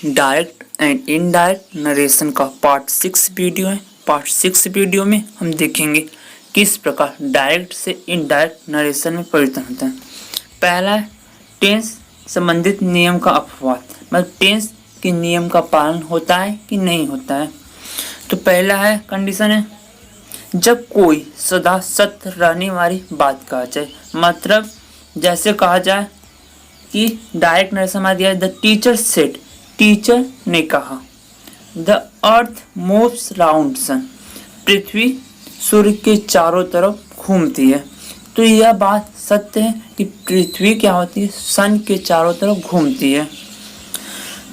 Direct and indirect narration का part 6 video है। Part 6 video में हम देखेंगे किस प्रकार डायरेक्ट से इनडायरेक्ट नरेशन में परिवर्तन होता है। पहला है टेंस संबंधित नियम का अपवाद, मतलब टेंस के नियम का पालन होता है कि नहीं होता है। तो पहला है कंडीशन है जब कोई सदा सत्य रहने वाली बात कहा जाए, मतलब जैसे कहा जाए कि डायरेक्ट नरेशन में दिया है द टीचर सेड, टीचर ने कहा द अर्थ मूव्स राउंड सन, पृथ्वी सूर्य के चारों तरफ घूमती है। तो यह बात सत्य है कि पृथ्वी क्या होती है, सन के चारों तरफ घूमती है।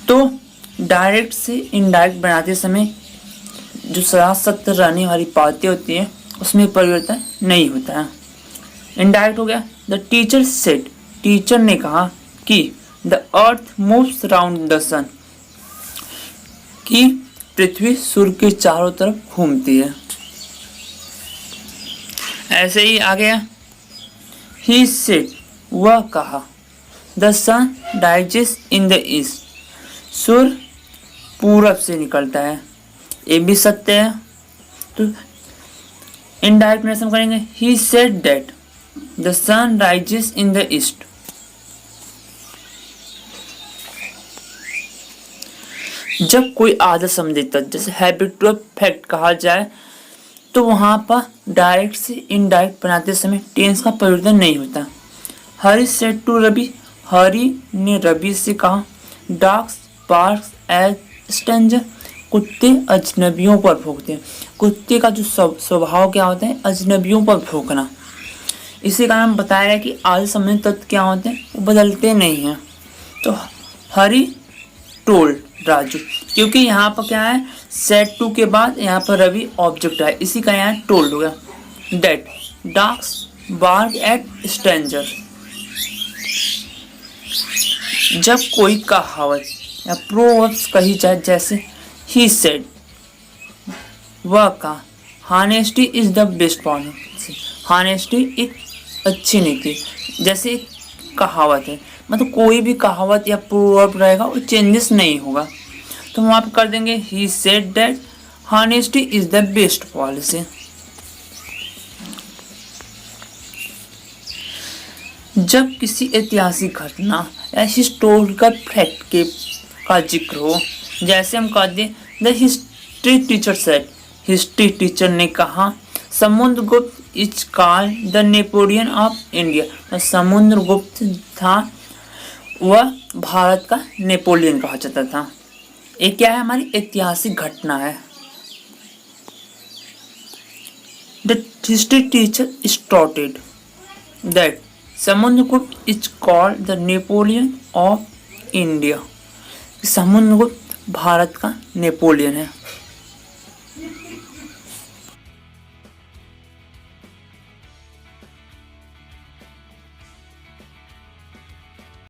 तो डायरेक्ट से इनडायरेक्ट बनाते समय जो सदा सत्य रहने वाली बातें होती हैं उसमें परिवर्तन नहीं होता है। इनडायरेक्ट हो गया द टीचर सेड, टीचर ने कहा कि the earth moves round the sun, कि पृथ्वी सूर्य के चारों तरफ घूमती है। ऐसे ही आ गया ही सेड, वह कहा the sun rises in the east, सूर्य पूरब से निकलता है, ये भी सत्य है। तो इनडायरेक्ट नरेशन करेंगे he said that the sun rises in the east. जब कोई आदत संबंधित जैसे हैबिचुअल फैक्ट कहा जाए तो वहां पर डायरेक्ट से इनडायरेक्ट बनाते समय टेंस का परिवर्तन नहीं होता। हरी सेड टू रवि, हरी ने रवि से कहा डॉग्स बार्क्स एज स्ट्रेंजर, कुत्ते अजनबियों पर भौंकते हैं। कुत्ते का जो स्वभाव क्या होता है, अजनबियों पर भौंकना। इसी कारण बताया गया कि आदत संबंधित तत्व क्या होते हैं, वो बदलते नहीं हैं। तो हरी टोल्ड राजू, क्योंकि यहाँ पर क्या है सेड टू के बाद यहाँ पर रवि ऑब्जेक्ट है, इसी का यहाँ टोल्ड हो गया। That dogs bark at stranger, जब कोई कहावत या प्रोवर्ब्स कही जाए जैसे ही सेड, वह कहा honesty is the best policy, honesty एक अच्छी नीति, जैसे एक कहावत है, मतलब कोई भी कहावत या प्रोवर्ब रहेगा वो चेंजेस नहीं होगा। तो हम आप कर देंगे ही said that honesty is the best policy. जब किसी ऐतिहासिक घटना या हिस्टोरिकल फैक्ट के का जिक्र हो, जैसे हम कह दें the history teacher said, history teacher ने कहा Samudragupta is called the Napoleon of India, Samudragupta था वह भारत का नेपोलियन कहा जाता था। ये क्या है, हमारी ऐतिहासिक घटना है। The history teacher stated that Samudragupta is called the Napoleon of India, Samudragupta Bharat का नेपोलियन है।